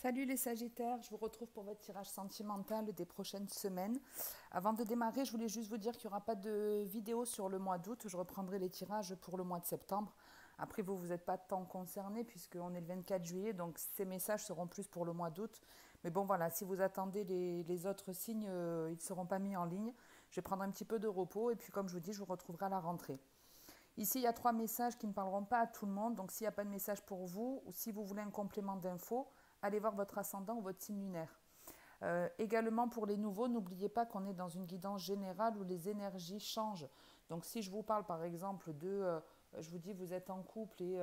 Salut les Sagittaires, je vous retrouve pour votre tirage sentimental des prochaines semaines. Avant de démarrer, je voulais juste vous dire qu'il n'y aura pas de vidéo sur le mois d'août. Je reprendrai les tirages pour le mois de septembre. Après, vous n'êtes pas tant concernés puisqu'on est le 24 juillet, donc ces messages seront plus pour le mois d'août. Mais bon, voilà, si vous attendez les autres signes, ils ne seront pas mis en ligne. Je vais prendre un petit peu de repos et puis comme je vous dis, je vous retrouverai à la rentrée. Ici, il y a trois messages qui ne parleront pas à tout le monde. Donc, s'il n'y a pas de message pour vous ou si vous voulez un complément d'infos, allez voir votre ascendant ou votre signe lunaire. Également, pour les nouveaux, n'oubliez pas qu'on est dans une guidance générale où les énergies changent. Donc, si je vous parle par exemple je vous dis, vous êtes en couple et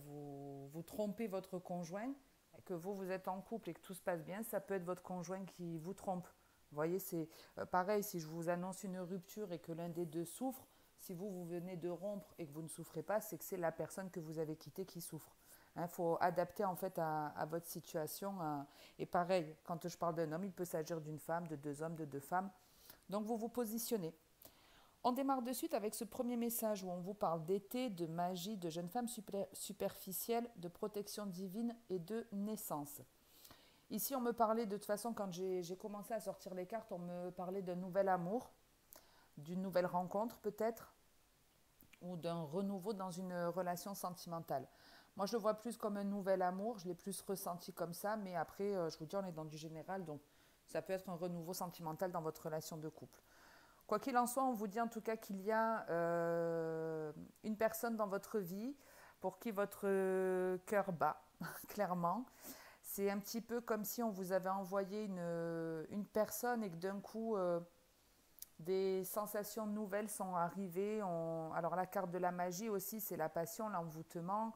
vous trompez votre conjoint, et que vous êtes en couple et que tout se passe bien, ça peut être votre conjoint qui vous trompe. Vous voyez, c'est pareil, si je vous annonce une rupture et que l'un des deux souffre, si vous venez de rompre et que vous ne souffrez pas, c'est que c'est la personne que vous avez quittée qui souffre. Il faut adapter en fait à votre situation. Et pareil, quand je parle d'un homme, il peut s'agir d'une femme, de deux hommes, de deux femmes. Donc vous vous positionnez. On démarre de suite avec ce premier message où on vous parle d'été, de magie, de jeune femme superficielle, de protection divine et de naissance. Ici, on me parlait de toute façon, quand j'ai commencé à sortir les cartes, on me parlait d'un nouvel amour, d'une nouvelle rencontre peut-être, ou d'un renouveau dans une relation sentimentale. Moi, je le vois plus comme un nouvel amour, je l'ai plus ressenti comme ça, mais après, je vous dis, on est dans du général, donc ça peut être un renouveau sentimental dans votre relation de couple. Quoi qu'il en soit, on vous dit en tout cas qu'il y a une personne dans votre vie pour qui votre cœur bat, clairement. C'est un petit peu comme si on vous avait envoyé une personne et que d'un coup, des sensations nouvelles sont arrivées. Alors la carte de la magie aussi, c'est la passion, l'envoûtement.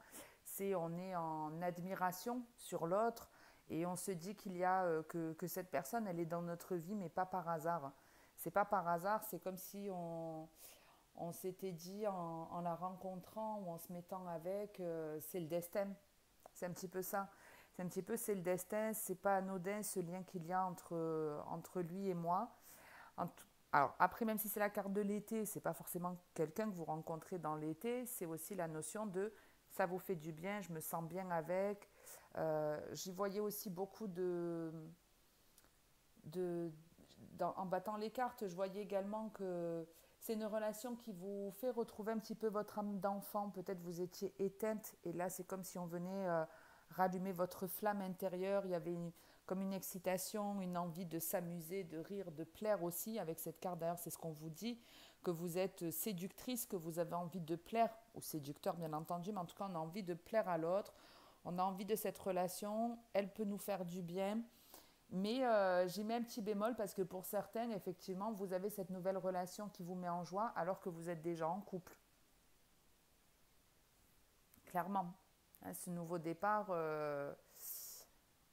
On est en admiration sur l'autre et on se dit qu'il y a que cette personne, elle est dans notre vie, mais pas par hasard. C'est pas par hasard, c'est comme si on s'était dit en la rencontrant ou en se mettant avec, c'est le destin. C'est un petit peu ça. C'est le destin. C'est pas anodin ce lien qu'il y a entre lui et moi. En tout- alors après, même si c'est la carte de l'été, c'est pas forcément quelqu'un que vous rencontrez dans l'été, c'est aussi la notion de ça vous fait du bien, je me sens bien avec. J'y voyais aussi beaucoup de en battant les cartes, je voyais également que c'est une relation qui vous fait retrouver un petit peu votre âme d'enfant. Peut-être vous étiez éteinte et là c'est comme si on venait rallumer votre flamme intérieure. Il y avait comme une excitation, une envie de s'amuser, de rire, de plaire aussi avec cette carte. D'ailleurs, c'est ce qu'on vous dit, que vous êtes séductrice, que vous avez envie de plaire, ou séducteur bien entendu, mais en tout cas on a envie de plaire à l'autre. On a envie de cette relation, elle peut nous faire du bien. Mais j'y mets un petit bémol parce que pour certains, effectivement, vous avez cette nouvelle relation qui vous met en joie alors que vous êtes déjà en couple. Clairement. Hein, ce nouveau départ,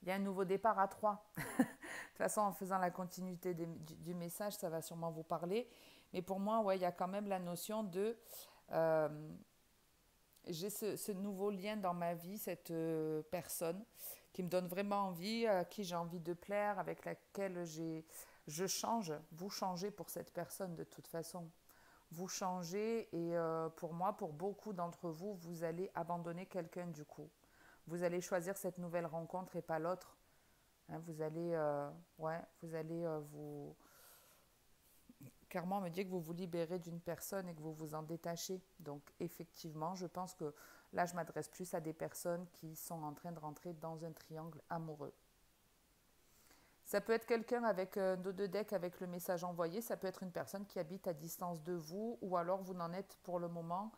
il y a un nouveau départ à trois. De toute façon, en faisant la continuité du message, ça va sûrement vous parler. Mais pour moi, ouais, il y a quand même la notion de euh, j'ai ce nouveau lien dans ma vie, cette personne qui me donne vraiment envie, à qui j'ai envie de plaire, avec laquelle je change. Vous changez pour cette personne de toute façon. Vous changez et pour moi, pour beaucoup d'entre vous, vous allez abandonner quelqu'un du coup. Vous allez choisir cette nouvelle rencontre et pas l'autre. Hein, vous allez vous clairement me dit que vous vous libérez d'une personne et que vous vous en détachez. Donc effectivement, je pense que là, je m'adresse plus à des personnes qui sont en train de rentrer dans un triangle amoureux. Ça peut être quelqu'un avec dos de deck avec le message envoyé, ça peut être une personne qui habite à distance de vous, ou alors vous n'en êtes pour le moment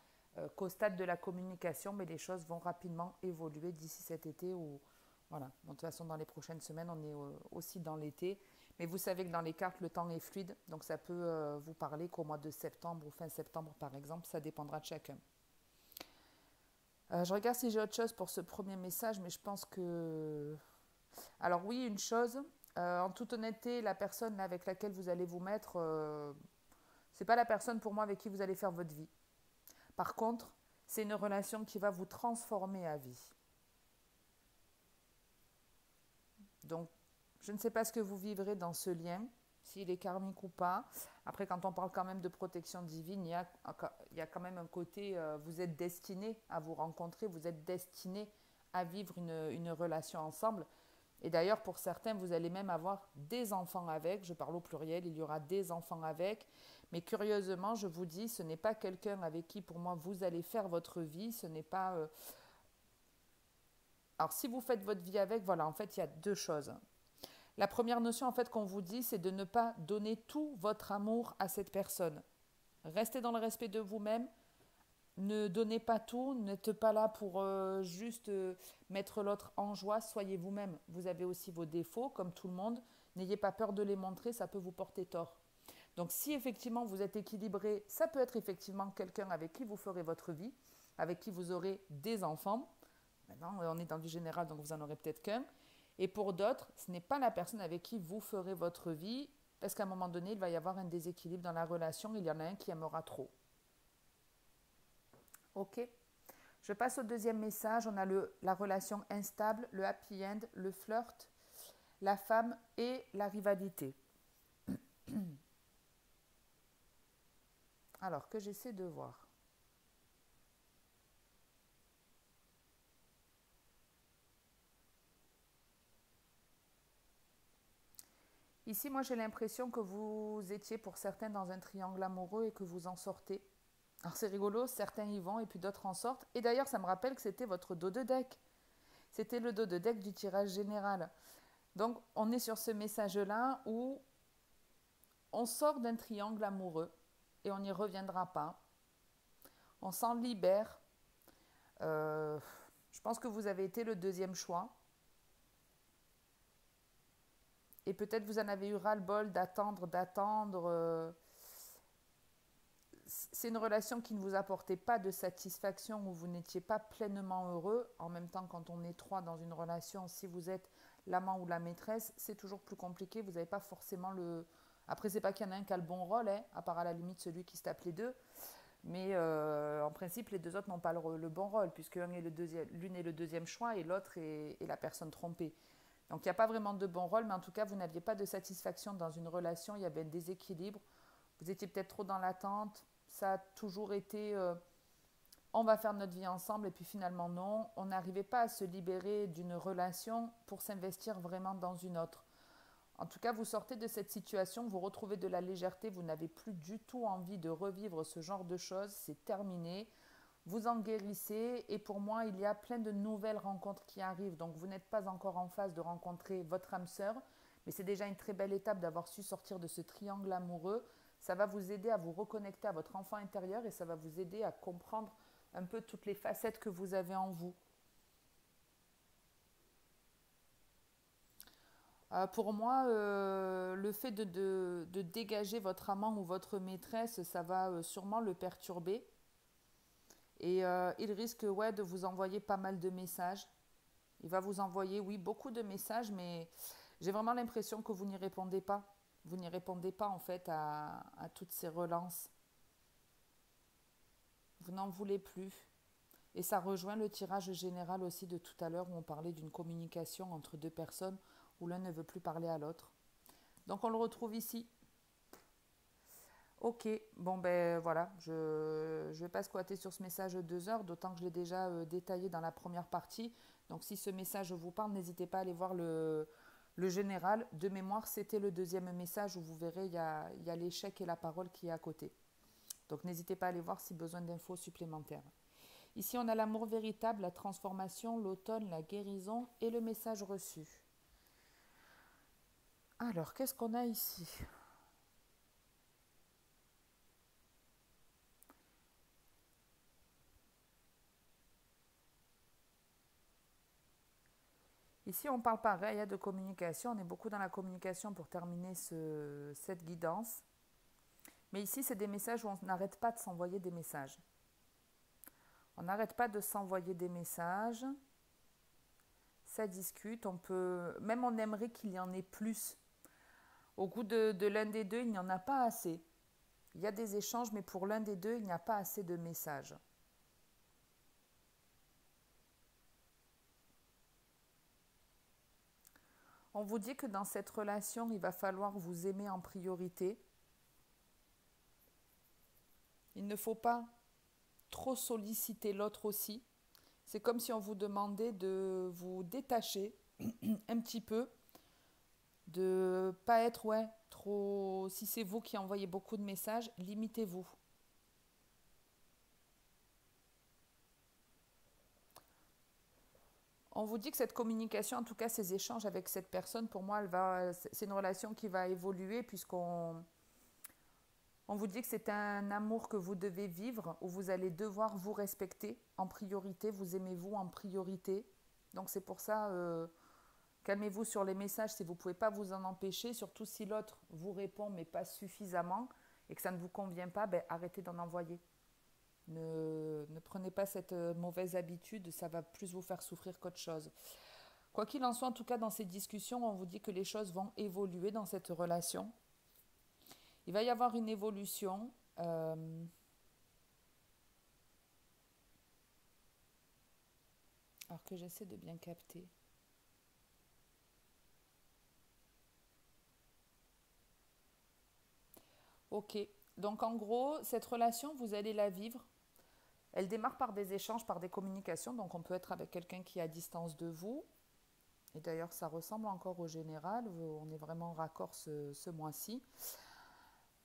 qu'au stade de la communication, mais les choses vont rapidement évoluer d'ici cet été ou voilà. Bon, de toute façon, dans les prochaines semaines, on est aussi dans l'été. Mais vous savez que dans les cartes, le temps est fluide, donc ça peut vous parler qu'au mois de septembre ou fin septembre, par exemple, ça dépendra de chacun. Je regarde si j'ai autre chose pour ce premier message, mais je pense que alors oui, une chose, en toute honnêteté, la personne avec laquelle vous allez vous mettre, c'est pas la personne pour moi avec qui vous allez faire votre vie. Par contre, c'est une relation qui va vous transformer à vie. Donc, je ne sais pas ce que vous vivrez dans ce lien, s'il est karmique ou pas. Après, quand on parle quand même de protection divine, il y a quand même un côté, vous êtes destiné à vous rencontrer, vous êtes destiné à vivre une relation ensemble. Et d'ailleurs, pour certains, vous allez même avoir des enfants avec. Je parle au pluriel, il y aura des enfants avec. Mais curieusement, je vous dis, ce n'est pas quelqu'un avec qui, pour moi, vous allez faire votre vie. Ce n'est pas... Alors, si vous faites votre vie avec, voilà, en fait, il y a deux choses. La première notion, en fait, qu'on vous dit, c'est de ne pas donner tout votre amour à cette personne. Restez dans le respect de vous-même. Ne donnez pas tout. N'êtes pas là pour juste mettre l'autre en joie. Soyez vous-même. Vous avez aussi vos défauts, comme tout le monde. N'ayez pas peur de les montrer, ça peut vous porter tort. Donc, si effectivement vous êtes équilibré, ça peut être effectivement quelqu'un avec qui vous ferez votre vie, avec qui vous aurez des enfants. Maintenant, on est dans du général, donc vous en aurez peut-être qu'un. Et pour d'autres, ce n'est pas la personne avec qui vous ferez votre vie, parce qu'à un moment donné, il va y avoir un déséquilibre dans la relation, il y en a un qui aimera trop. Ok. Je passe au deuxième message. On a la relation instable, le happy end, le flirt, la femme et la rivalité. Alors, que j'essaie de voir. Ici, moi, j'ai l'impression que vous étiez pour certains dans un triangle amoureux et que vous en sortez. Alors, c'est rigolo, certains y vont et puis d'autres en sortent. Et d'ailleurs, ça me rappelle que c'était votre dos de deck. C'était le dos de deck du tirage général. Donc, on est sur ce message-là où on sort d'un triangle amoureux et on n'y reviendra pas. On s'en libère. Je pense que vous avez été le deuxième choix. Et peut-être vous en avez eu ras-le-bol d'attendre. C'est une relation qui ne vous apportait pas de satisfaction, où vous n'étiez pas pleinement heureux. En même temps, quand on est trois dans une relation, si vous êtes l'amant ou la maîtresse, c'est toujours plus compliqué. Vous n'avez pas forcément le... Après, c'est pas qu'il y en a un qui a le bon rôle, hein, à part à la limite celui qui se tape les deux. Mais en principe, les deux autres n'ont pas le bon rôle, puisque l'une est le deuxième choix et l'autre est la personne trompée. Donc, il n'y a pas vraiment de bon rôle, mais en tout cas, vous n'aviez pas de satisfaction dans une relation, il y avait un déséquilibre. Vous étiez peut-être trop dans l'attente. Ça a toujours été on va faire notre vie ensemble, et puis finalement non. On n'arrivait pas à se libérer d'une relation pour s'investir vraiment dans une autre. En tout cas, vous sortez de cette situation, vous retrouvez de la légèreté, vous n'avez plus du tout envie de revivre ce genre de choses, c'est terminé. Vous en guérissez, et pour moi, il y a plein de nouvelles rencontres qui arrivent. Donc, vous n'êtes pas encore en phase de rencontrer votre âme sœur, mais c'est déjà une très belle étape d'avoir su sortir de ce triangle amoureux. Ça va vous aider à vous reconnecter à votre enfant intérieur et ça va vous aider à comprendre un peu toutes les facettes que vous avez en vous. Pour moi, le fait de dégager votre amant ou votre maîtresse, ça va sûrement le perturber. Et il risque de vous envoyer pas mal de messages. Il va vous envoyer, oui, beaucoup de messages, mais j'ai vraiment l'impression que vous n'y répondez pas. Vous n'y répondez pas en fait à toutes ces relances. Vous n'en voulez plus. Et ça rejoint le tirage général aussi de tout à l'heure où on parlait d'une communication entre deux personnes où l'un ne veut plus parler à l'autre. Donc on le retrouve ici. Ok, bon ben voilà, je ne vais pas squatter sur ce message 2 heures, d'autant que je l'ai déjà détaillé dans la première partie. Donc si ce message vous parle, n'hésitez pas à aller voir le général. De mémoire, c'était le deuxième message où vous verrez, il y a l'échec et la parole qui est à côté. Donc n'hésitez pas à aller voir si besoin d'infos supplémentaires. Ici, on a l'amour véritable, la transformation, l'automne, la guérison et le message reçu. Alors, qu'est-ce qu'on a ici ? Ici, on parle pareil de communication. On est beaucoup dans la communication pour terminer cette guidance. Mais ici, c'est des messages où on n'arrête pas de s'envoyer des messages. On n'arrête pas de s'envoyer des messages. Ça discute. Même on aimerait qu'il y en ait plus. Au goût de l'un des deux, il n'y en a pas assez. Il y a des échanges, mais pour l'un des deux, il n'y a pas assez de messages. On vous dit que dans cette relation, il va falloir vous aimer en priorité. Il ne faut pas trop solliciter l'autre aussi. C'est comme si on vous demandait de vous détacher un petit peu, de pas être, ouais, trop... Si c'est vous qui envoyez beaucoup de messages, limitez-vous. On vous dit que cette communication, en tout cas ces échanges avec cette personne, pour moi, c'est une relation qui va évoluer puisqu'on vous dit que c'est un amour que vous devez vivre, où vous allez devoir vous respecter en priorité, vous aimez vous en priorité. Donc c'est pour ça, calmez-vous sur les messages si vous ne pouvez pas vous en empêcher, surtout si l'autre vous répond mais pas suffisamment et que ça ne vous convient pas, ben, arrêtez d'en envoyer. Ne prenez pas cette mauvaise habitude, ça va plus vous faire souffrir qu'autre chose. Quoi qu'il en soit, en tout cas dans ces discussions, on vous dit que les choses vont évoluer dans cette relation. Il va y avoir une évolution. Alors que j'essaie de bien capter. Ok, donc en gros, cette relation, vous allez la vivre. Elle démarre par des échanges, par des communications. Donc on peut être avec quelqu'un qui est à distance de vous. Et d'ailleurs, ça ressemble encore au général. On est vraiment raccord ce mois-ci.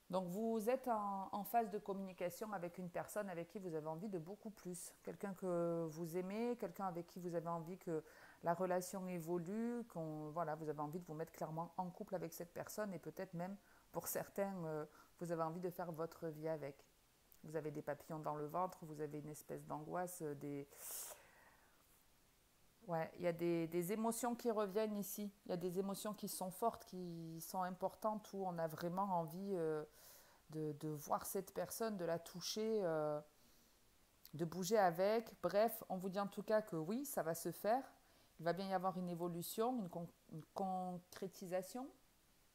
Donc vous êtes en phase de communication avec une personne avec qui vous avez envie de beaucoup plus. Quelqu'un que vous aimez, quelqu'un avec qui vous avez envie que la relation évolue, voilà, vous avez envie de vous mettre clairement en couple avec cette personne et peut-être même pour certains, vous avez envie de faire votre vie avec. Vous avez des papillons dans le ventre, vous avez une espèce d'angoisse, Ouais, il y a des émotions qui reviennent ici. Il y a des émotions qui sont fortes, qui sont importantes, où on a vraiment envie de voir cette personne, de la toucher, de bouger avec. Bref, on vous dit en tout cas que oui, ça va se faire. Il va bien y avoir une évolution, une concrétisation,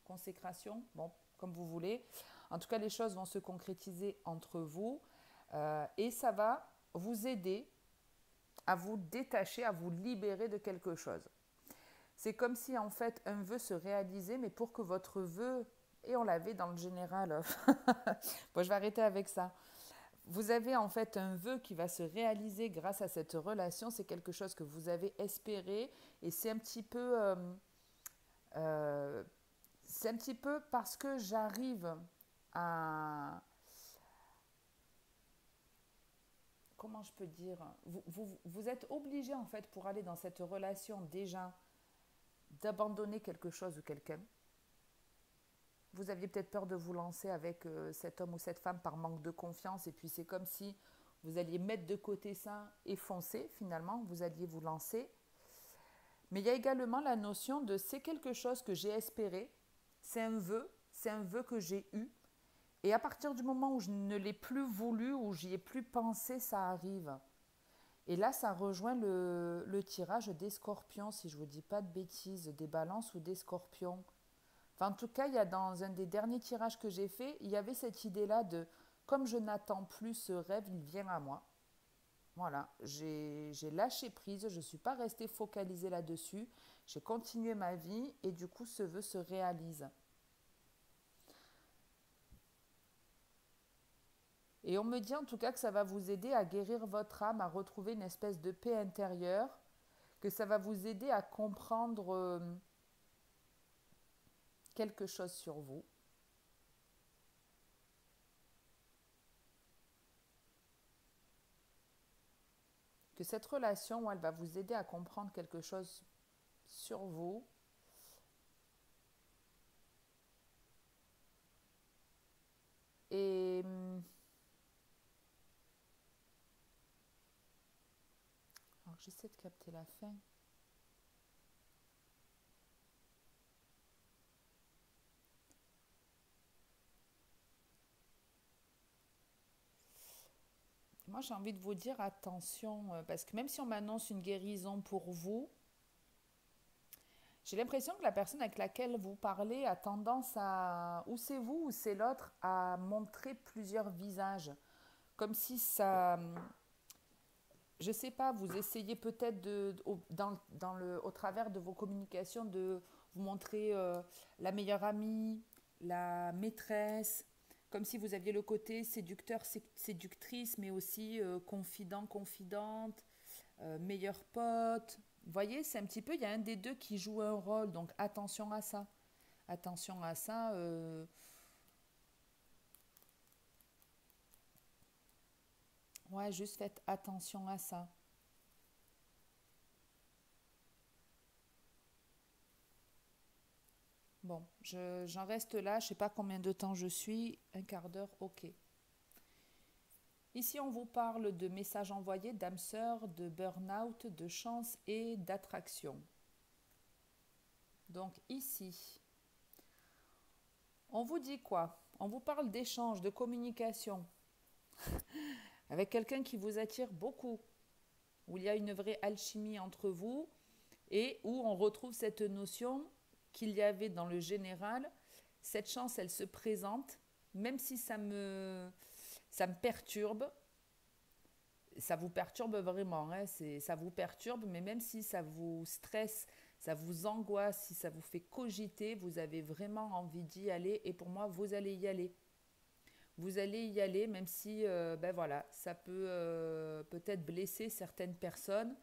consécration, bon, comme vous voulez. En tout cas, les choses vont se concrétiser entre vous et ça va vous aider à vous détacher, à vous libérer de quelque chose. C'est comme si en fait un vœu se réalisait, mais pour que votre vœu, et on l'avait dans le général, bon je vais arrêter avec ça, vous avez en fait un vœu qui va se réaliser grâce à cette relation, c'est quelque chose que vous avez espéré, et c'est un petit peu, c'est un petit peu parce que j'arrive à, comment je peux dire, vous êtes obligé en fait pour aller dans cette relation déjà d'abandonner quelque chose ou quelqu'un. Vous aviez peut-être peur de vous lancer avec cet homme ou cette femme par manque de confiance et puis c'est comme si vous alliez mettre de côté ça et foncer finalement, vous alliez vous lancer. Mais il y a également la notion de c'est quelque chose que j'ai espéré, c'est un vœu que j'ai eu et à partir du moment où je ne l'ai plus voulu, où j'y ai plus pensé, ça arrive. Et là, ça rejoint le tirage des scorpions, si je ne vous dis pas de bêtises, des balances ou des scorpions. Enfin, en tout cas, il y a dans un des derniers tirages que j'ai fait, il y avait cette idée-là de comme je n'attends plus ce rêve, il vient à moi. Voilà, j'ai lâché prise, je ne suis pas restée focalisée là-dessus, j'ai continué ma vie et du coup, ce vœu se réalise. Et on me dit en tout cas que ça va vous aider à guérir votre âme, à retrouver une espèce de paix intérieure, que ça va vous aider à comprendre quelque chose sur vous. Que cette relation, elle va vous aider à comprendre quelque chose sur vous. Et alors j'essaie de capter la fin. Moi, j'ai envie de vous dire attention, parce que même si on m'annonce une guérison pour vous, j'ai l'impression que la personne avec laquelle vous parlez a tendance à, ou c'est vous ou c'est l'autre, à montrer plusieurs visages. Comme si ça, je sais pas, vous essayez peut-être au travers de vos communications de vous montrer la meilleure amie, la maîtresse, comme si vous aviez le côté séducteur, séductrice, mais aussi confident, confidente. meilleur pote. Vous voyez, c'est un petit peu, il y a un des deux qui joue un rôle, donc attention à ça. Attention à ça. Ouais, juste faites attention à ça. Bon, j'en reste là, je ne sais pas combien de temps je suis, un quart d'heure, ok. Ici, on vous parle de messages envoyés, d'âme sœur, de burn-out, de chance et d'attraction. Donc ici, on vous dit quoi? On vous parle d'échange, de communication avec quelqu'un qui vous attire beaucoup, où il y a une vraie alchimie entre vous et où on retrouve cette notion qu'il y avait dans le général. Cette chance, elle se présente, même si ça me perturbe. Ça vous perturbe vraiment, hein, ça vous perturbe, mais même si ça vous stresse, ça vous angoisse, si ça vous fait cogiter, vous avez vraiment envie d'y aller et pour moi, vous allez y aller. Vous allez y aller, même si ben voilà, ça peut peut-être blesser certaines personnes,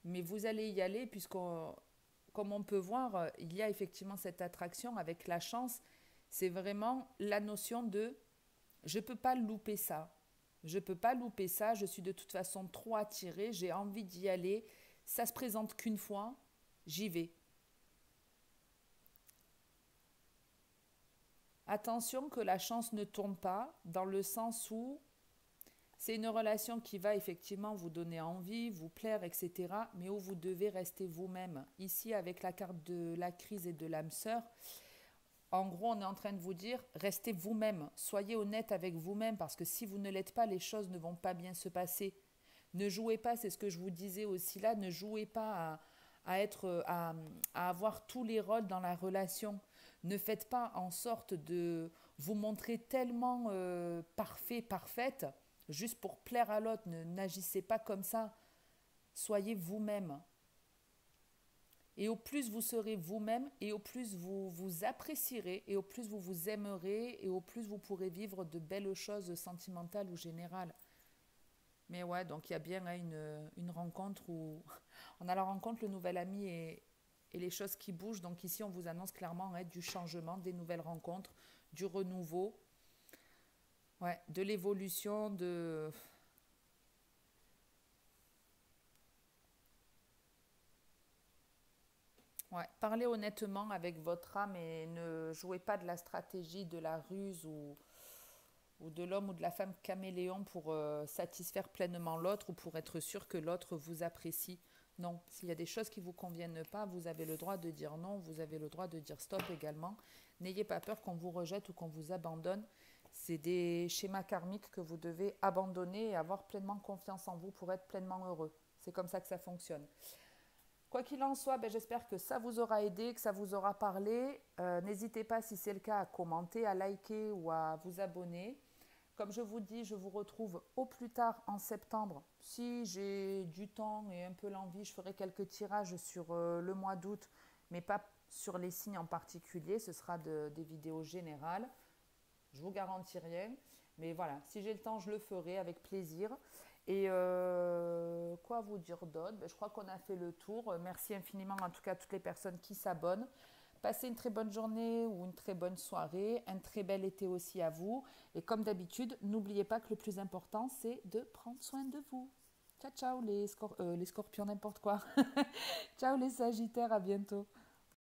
mais vous allez y aller puisqu'on, comme on peut voir, il y a effectivement cette attraction avec la chance. C'est vraiment la notion de je ne peux pas louper ça. Je ne peux pas louper ça, je suis de toute façon trop attirée, j'ai envie d'y aller. Ça se présente qu'une fois, j'y vais. Attention que la chance ne tourne pas dans le sens où c'est une relation qui va effectivement vous donner envie, vous plaire, etc. Mais où vous devez rester vous-même. Ici, avec la carte de la crise et de l'âme sœur, en gros, on est en train de vous dire, restez vous-même, soyez honnête avec vous-même, parce que si vous ne l'êtes pas, les choses ne vont pas bien se passer. Ne jouez pas, c'est ce que je vous disais aussi là, ne jouez pas à avoir tous les rôles dans la relation. Ne faites pas en sorte de vous montrer tellement parfait, parfaite, juste pour plaire à l'autre. N'agissez pas comme ça. Soyez vous-même. Et au plus vous serez vous-même, et au plus vous vous apprécierez, et au plus vous vous aimerez, et au plus vous pourrez vivre de belles choses sentimentales ou générales. Mais ouais, donc il y a bien une rencontre où on a la rencontre, le nouvel ami et les choses qui bougent. Donc ici, on vous annonce clairement du changement, des nouvelles rencontres, du renouveau, ouais, de l'évolution, de... Ouais, parlez honnêtement avec votre âme et ne jouez pas de la stratégie, de la ruse ou de l'homme ou de la femme caméléon pour satisfaire pleinement l'autre ou pour être sûr que l'autre vous apprécie. Non, s'il y a des choses qui ne vous conviennent pas, vous avez le droit de dire non, vous avez le droit de dire stop également. N'ayez pas peur qu'on vous rejette ou qu'on vous abandonne. C'est des schémas karmiques que vous devez abandonner et avoir pleinement confiance en vous pour être pleinement heureux. C'est comme ça que ça fonctionne. Quoi qu'il en soit, ben, j'espère que ça vous aura aidé, que ça vous aura parlé. N'hésitez pas, si c'est le cas, à commenter, à liker ou à vous abonner. Comme je vous dis, je vous retrouve au plus tard en septembre. Si j'ai du temps et un peu l'envie, je ferai quelques tirages sur le mois d'août, mais pas sur les signes en particulier. Ce sera des vidéos générales. Je vous garantis rien. Mais voilà, si j'ai le temps, je le ferai avec plaisir. Et quoi vous dire d'autre? Ben, je crois qu'on a fait le tour. Merci infiniment en tout cas à toutes les personnes qui s'abonnent. Passez une très bonne journée ou une très bonne soirée, un très bel été aussi à vous. Et comme d'habitude, n'oubliez pas que le plus important, c'est de prendre soin de vous. Ciao, ciao les scorpions, n'importe quoi. Ciao les sagittaires, à bientôt.